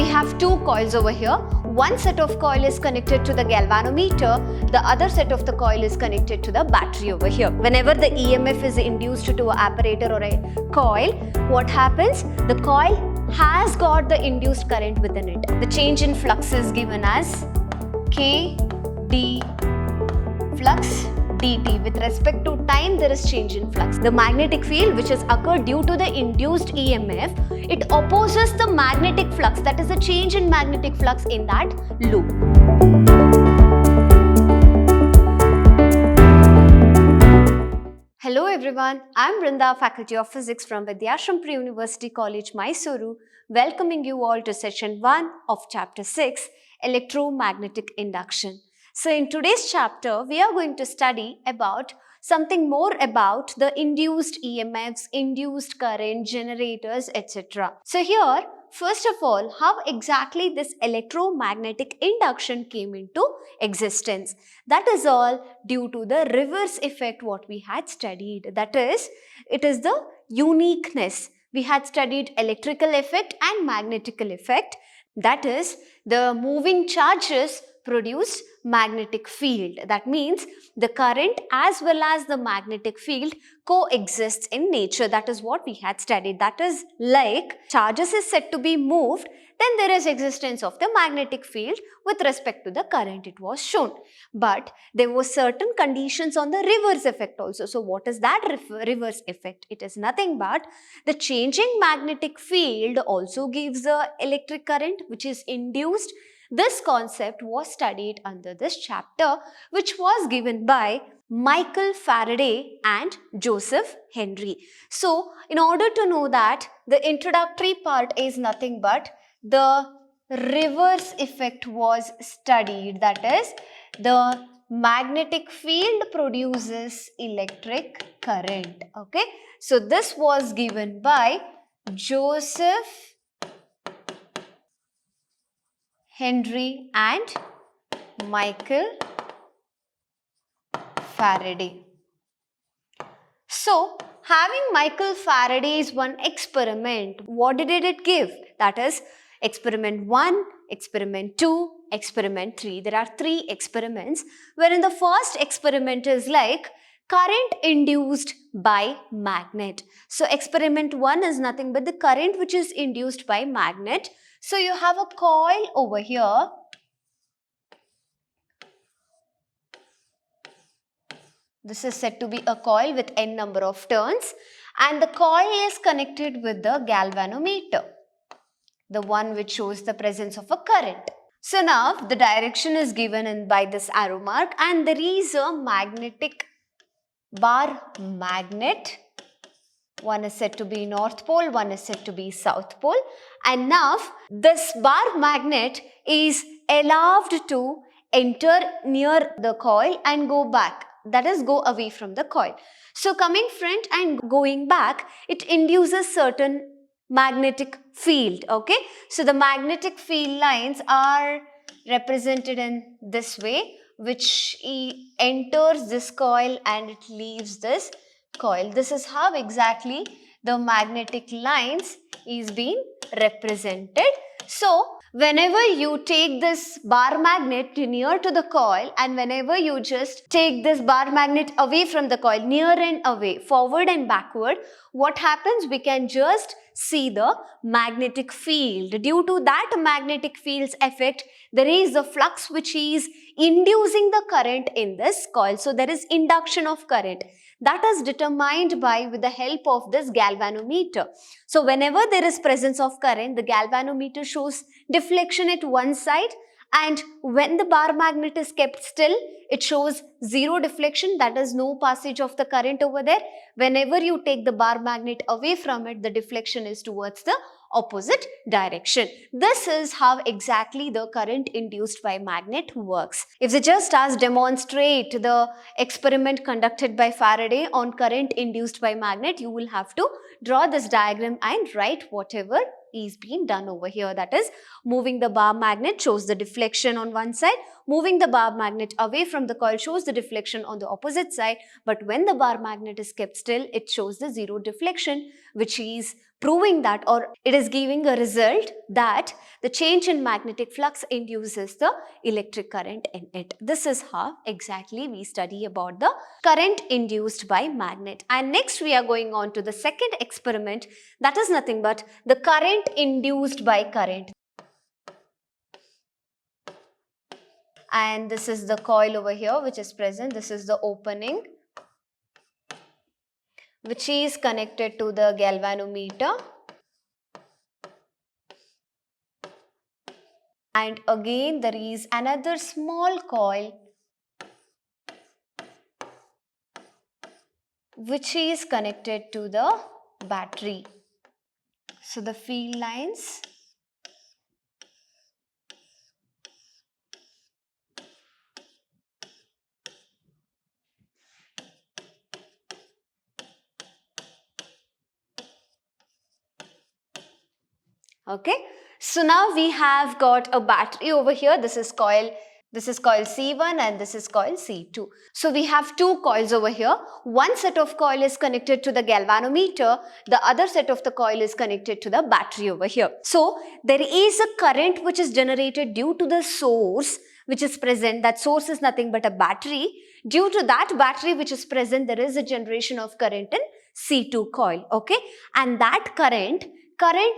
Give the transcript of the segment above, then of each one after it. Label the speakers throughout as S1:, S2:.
S1: have two coils over here. One set of coil is connected to the galvanometer, the other set of the coil is connected to the battery over here. Whenever the EMF is induced to an apparator or a coil, what happens? The coil has got the induced current within it. The change in flux is given as K d flux dt. With respect to time, there is change in flux. The magnetic field which has occurred due to the induced EMF, it opposes the magnetic flux, that is the change in magnetic flux in that loop. Hello everyone, I am Brinda, Faculty of Physics from Vidhyaashram PRE-UNVERSITY College, Mysuru, welcoming you all to session 1 of chapter 6, Electromagnetic Induction. So in today's chapter, we are going to study about something more about the induced EMFs, induced current, generators, etc. So here, first of all, how exactly this electromagnetic induction came into existence. That is all due to the reverse effect what we had studied. That is, it is the uniqueness. We had studied electrical effect and magnetical effect. That is, the moving charges produce magnetic field. That means the current as well as the magnetic field coexists in nature. That is what we had studied. That is like charges is said to be moved, then there is existence of the magnetic field with respect to the current, it was shown. But there were certain conditions on the reverse effect also. So what is that reverse effect? It is nothing but the changing magnetic field also gives the electric current which is induced. This concept was studied under this chapter, which was given by Michael Faraday and Joseph Henry. So, in order to know that, the introductory part is nothing but the reverse effect was studied. That is, the magnetic field produces electric current. Okay. So, this was given by Joseph Henry and Michael Faraday. So, having Michael Faraday's one experiment, what did it give? That is, experiment 1, experiment 2, experiment 3. There are 3 experiments, wherein the first experiment is like current induced by magnet. So, experiment 1 is nothing but the current which is induced by magnet. So, you have a coil over here. This is said to be a coil with n number of turns, and the coil is connected with the galvanometer, the one which shows the presence of a current. So, now the direction is given by this arrow mark, and there is a magnetic bar magnet. One is said to be North Pole, one is said to be South Pole. And now this bar magnet is allowed to enter near the coil and go back. That is, go away from the coil. So coming front and going back, it induces certain magnetic field. Okay. So the magnetic field lines are represented in this way, which enters this coil and it leaves this coil. This is how exactly the magnetic lines is being represented. So, whenever you take this bar magnet near to the coil and whenever you just take this bar magnet away from the coil, near and away, forward and backward, what happens? We can just see the magnetic field. Due to that magnetic field's effect, there is the flux which is inducing the current in this coil. So, there is induction of current. That is determined by with the help of this galvanometer. So, whenever there is presence of current, the galvanometer shows deflection at one side, and when the bar magnet is kept still, it shows zero deflection, that is no passage of the current over there. Whenever you take the bar magnet away from it, the deflection is towards the opposite direction. This is how exactly the current induced by magnet works. If they just ask demonstrate the experiment conducted by Faraday on current induced by magnet, you will have to draw this diagram and write whatever is being done over here. That is, moving the bar magnet shows the deflection on one side, moving the bar magnet away from the coil shows the deflection on the opposite side, but when the bar magnet is kept still, it shows the zero deflection. which is proving that, or it is giving a result that the change in magnetic flux induces the electric current in it. This is how exactly we study about the current induced by magnet. And next we are going on to the second experiment, that is nothing but the current induced by current. And this is the coil over here which is present. This is the opening which is connected to the galvanometer. And again there is another small coil which is connected to the battery. So the field lines okay. So now we have got a battery over here. This is coil C1 and this is coil C2. So we have two coils over here. One set of coil is connected to the galvanometer. The other set of the coil is connected to the battery over here. So there is a current which is generated due to the source which is present. That source is nothing but a battery. Due to that battery which is present, there is a generation of current in C2 coil. Okay. And that current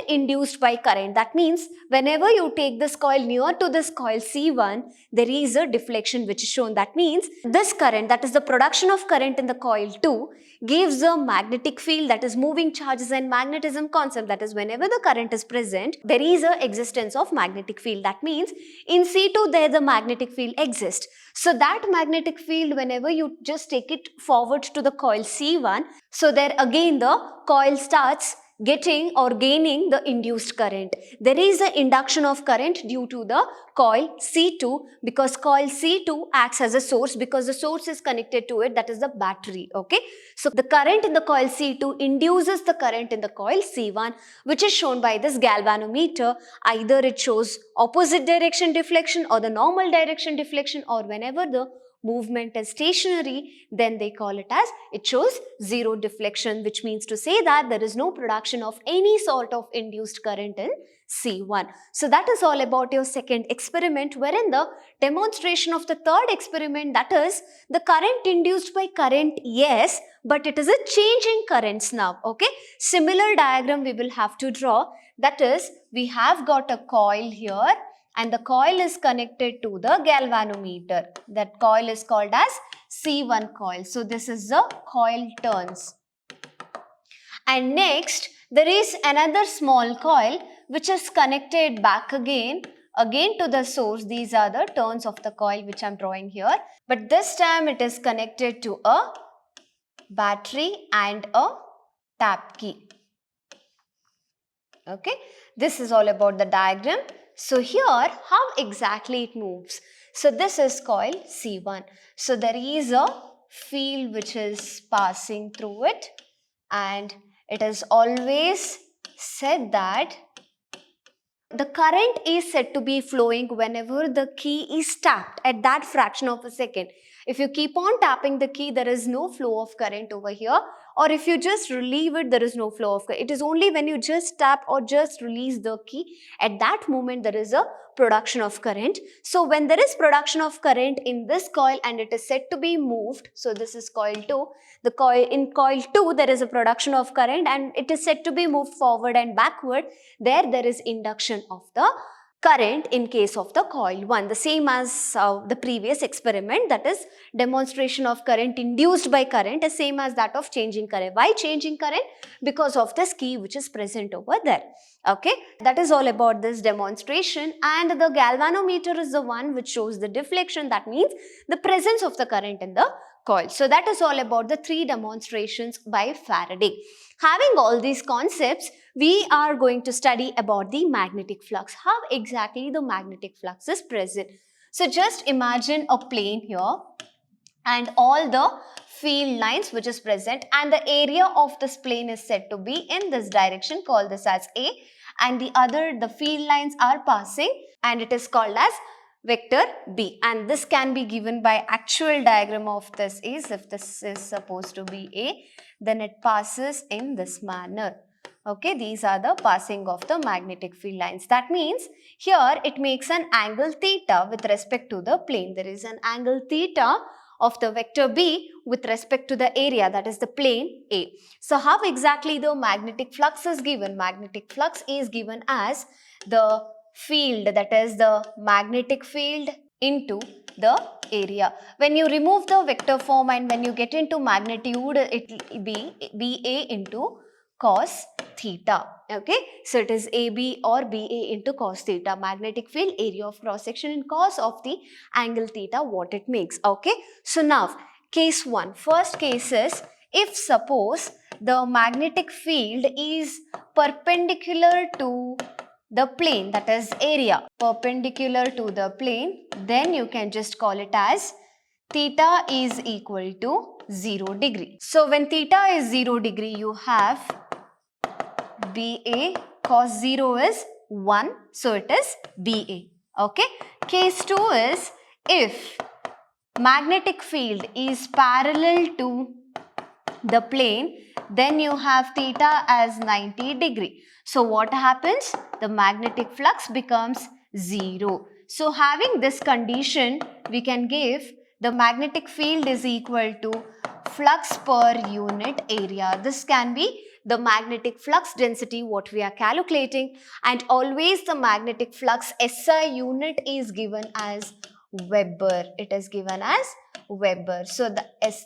S1: induced by current. That means whenever you take this coil near to this coil C1, there is a deflection which is shown. That means this current, that is the production of current in the coil 2, gives a magnetic field, that is moving charges and magnetism concept. That is whenever the current is present, there is a existence of magnetic field. That means in C2 there the magnetic field exists. So that magnetic field, whenever you just take it forward to the coil C1, so there again the coil starts getting or gaining the induced current. There is an induction of current due to the coil C2 because coil C2 acts as a source because the source is connected to it, that is the battery. Okay. So the current in the coil C2 induces the current in the coil C1, which is shown by this galvanometer. Either it shows opposite direction deflection or the normal direction deflection, or whenever the movement is stationary, then they call it as, it shows zero deflection, which means to say that there is no production of any sort of induced current in C1. So that is all about your second experiment, wherein the demonstration of the third experiment, that is the current induced by current, yes, but it is a change in currents now. Okay. Similar diagram we will have to draw. That is, we have got a coil here and the coil is connected to the galvanometer. That coil is called as C1 coil. So this is the coil turns. And next there is another small coil which is connected back again to the source. These are the turns of the coil which I am drawing here. But this time it is connected to a battery and a tap key. Okay. This is all about the diagram. So here, how exactly it moves? So this is coil C1. So there is a field which is passing through it, and it is always said that the current is said to be flowing whenever the key is tapped at that fraction of a second. If you keep on tapping the key, there is no flow of current over here. Or if you just relieve it, there is no flow of current. It is only when you just tap or just release the key, at that moment there is a production of current. So when there is production of current in this coil and it is said to be moved, so this is coil 2, in coil 2 there is a production of current and it is said to be moved forward and backward. There is induction of the current in case of the coil 1, the same as the previous experiment, that is demonstration of current induced by current is same as that of changing current. Why changing current? Because of this key which is present over there. Okay, that is all about this demonstration, and the galvanometer is the one which shows the deflection, that means the presence of the current in the coil. So that is all about the 3 demonstrations by Faraday. Having all these concepts, we are going to study about the magnetic flux, how exactly the magnetic flux is present. So just imagine a plane here and all the field lines which is present, and the area of this plane is said to be in this direction, call this as A, and the field lines are passing and it is called as vector B, and this can be given by actual diagram of this is, if this is supposed to be A, then it passes in this manner. Okay, these are the passing of the magnetic field lines. That means here it makes an angle theta with respect to the plane. There is an angle theta of the vector B with respect to the area, that is the plane A. So how exactly the magnetic flux is given? Magnetic flux is given as the field, that is the magnetic field into the area. When you remove the vector form and when you get into magnitude, it will be BA into cos theta. Okay, so it is AB or BA into cos theta. Magnetic field, area of cross section in cos of the angle theta, what it makes. Okay, so now case 1. First case is, if suppose the magnetic field is perpendicular to the plane, that is area, perpendicular to the plane, then you can just call it as theta is equal to 0 degree. So when theta is 0 degree, you have BA cos 0 is 1, so it is BA. Okay. Case 2 is, if magnetic field is parallel to the plane, then you have theta as 90 degree. So what happens? The magnetic flux becomes 0. So having this condition, we can give the magnetic field is equal to flux per unit area. This can be the magnetic flux density what we are calculating, and always the magnetic flux SI unit is given as Weber. It is given as Weber. So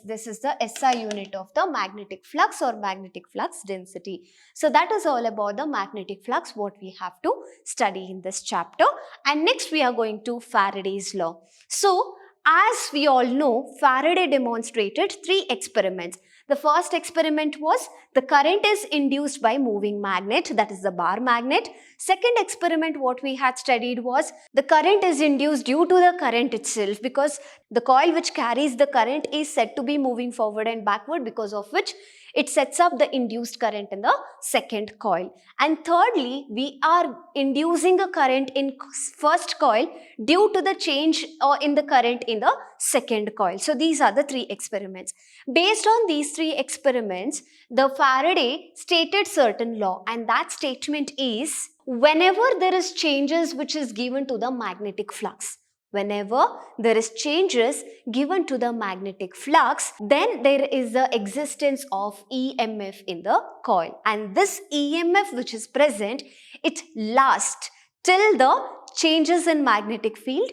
S1: this is the SI unit of the magnetic flux or magnetic flux density. So that is all about the magnetic flux what we have to study in this chapter. And next we are going to Faraday's law. So as we all know, Faraday demonstrated 3 experiments. The first experiment was the current is induced by moving magnet, that is the bar magnet. Second experiment what we had studied was the current is induced due to the current itself, because the coil which carries the current is said to be moving forward and backward, because of which it sets up the induced current in the second coil. And thirdly, we are inducing a current in first coil due to the change in the current in the second coil. So these are the 3 experiments. Based on these 3 experiments, the Faraday stated certain law, and that statement is, whenever there is changes which is given to the magnetic flux, whenever there is changes given to the magnetic flux, then there is the existence of EMF in the coil. And this EMF which is present, it lasts till the changes in magnetic field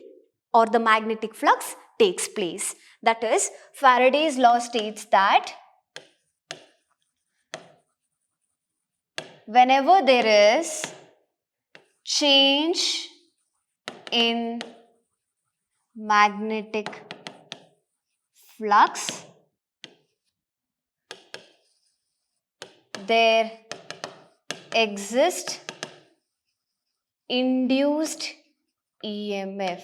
S1: or the magnetic flux takes place. That is, Faraday's law states that whenever there is change in magnetic flux, there exists induced EMF.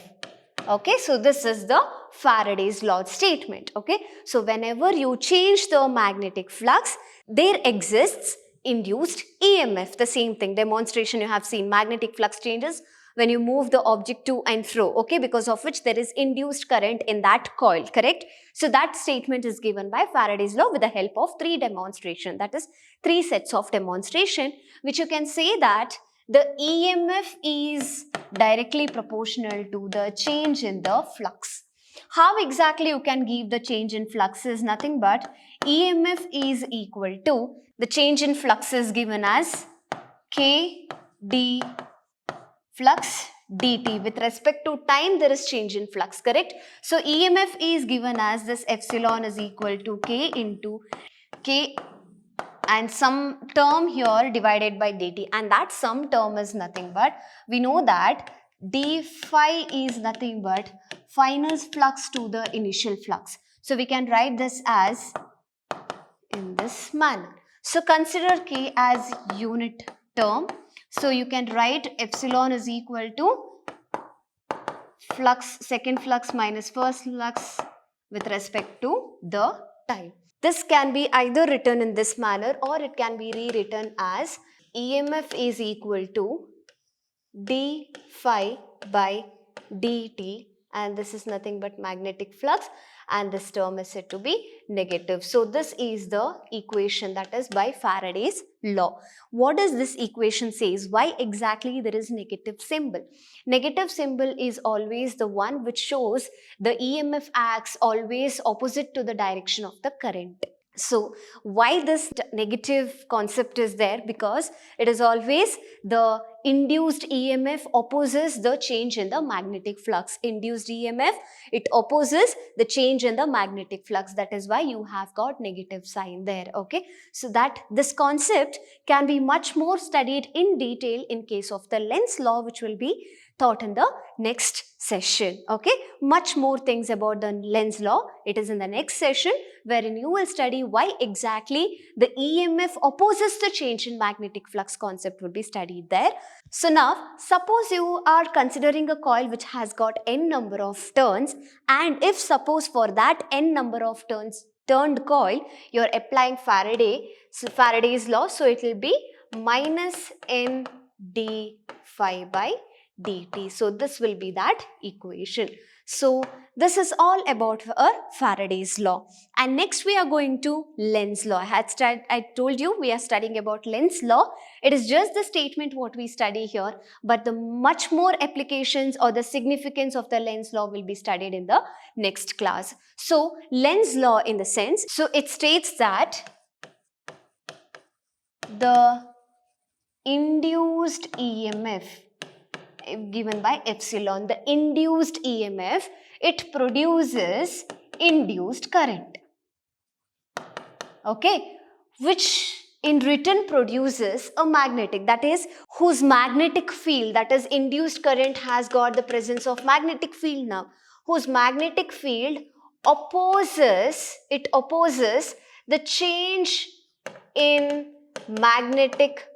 S1: Okay, so this is the Faraday's law statement. Okay, so whenever you change the magnetic flux, there exists induced EMF. The same thing, demonstration you have seen, magnetic flux changes when you move the object to and fro, okay, because of which there is induced current in that coil, correct? So that statement is given by Faraday's law with the help of 3 demonstration, that is 3 sets of demonstration, which you can say that the EMF is directly proportional to the change in the flux. How exactly you can give the change in flux is nothing but EMF is equal to, the change in flux is given as K d flux dt. With respect to time, there is change in flux, correct? So EMF is given as this epsilon is equal to K into K and some term here divided by dt, and that some term is nothing but, we know that d phi is nothing but final flux to the initial flux. So we can write this as in this manner. So consider K as unit term. So you can write epsilon is equal to flux, second flux minus first flux with respect to the time. This can be either written in this manner or it can be rewritten as EMF is equal to d phi by dt, and this is nothing but magnetic flux, and this term is said to be negative. So this is the equation, that is by Faraday's law. What does this equation says? Why exactly there is negative symbol? Negative symbol is always the one which shows the EMF acts always opposite to the direction of the current. So why this negative concept is there? Because it is always the induced EMF opposes the change in the magnetic flux. Induced EMF, it opposes the change in the magnetic flux. That is why you have got negative sign there. Okay. So that this concept can be much more studied in detail in case of the Lenz law, which will be taught in the next session. Okay. Much more things about the Lenz law. It is in the next session, wherein you will study why exactly the EMF opposes the change in magnetic flux concept will be studied there. So now, suppose you are considering a coil which has got n number of turns, and if suppose for that n number of turned coil, you are applying Faraday's law, so it will be minus n d phi by dt. So this will be that equation. So this is all about Faraday's law. And next we are going to Lenz law. I told you we are studying about Lenz law. It is just the statement what we study here, but the much more applications or the significance of the Lenz law will be studied in the next class. So Lenz law in the sense, so it states that the induced EMF given by epsilon, the induced EMF, it produces induced current, okay, which in return produces a magnetic, that is whose magnetic field, that is induced current has got the presence of magnetic field now, whose magnetic field opposes the change in magnetic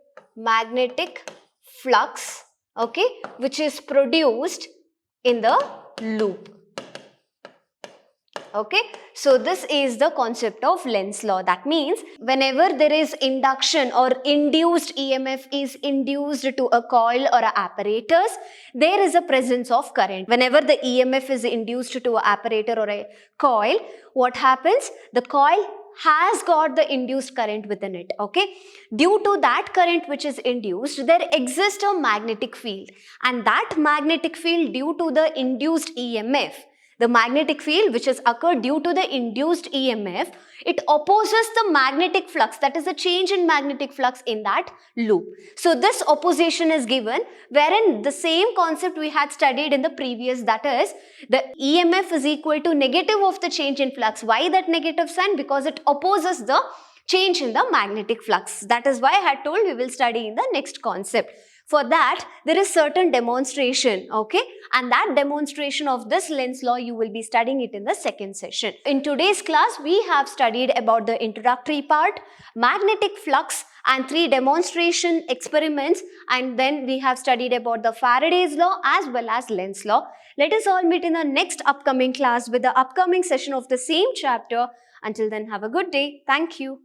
S1: flux, okay, which is produced in the loop. Okay, so this is the concept of Lenz law. That means whenever there is induction or induced EMF is induced to a coil or a apparatus, there is a presence of current. Whenever the EMF is induced to an apparator or a coil, what happens? The coil has got the induced current within it, okay. Due to that current which is induced, there exists a magnetic field, and that magnetic field due to the induced EMF, the magnetic field which has occurred due to the induced EMF, it opposes the magnetic flux, that is a change in magnetic flux in that loop. So this opposition is given, wherein the same concept we had studied in the previous, that is the EMF is equal to negative of the change in flux. Why that negative sign? Because it opposes the change in the magnetic flux. That is why I had told we will study in the next concept. For that, there is certain demonstration, okay, and that demonstration of this Lenz law you will be studying it in the second session. In today's class, we have studied about the introductory part, magnetic flux, and 3 demonstration experiments, and then we have studied about the Faraday's law as well as Lenz law. Let us all meet in the next upcoming class with the upcoming session of the same chapter. Until then, have a good day. Thank you.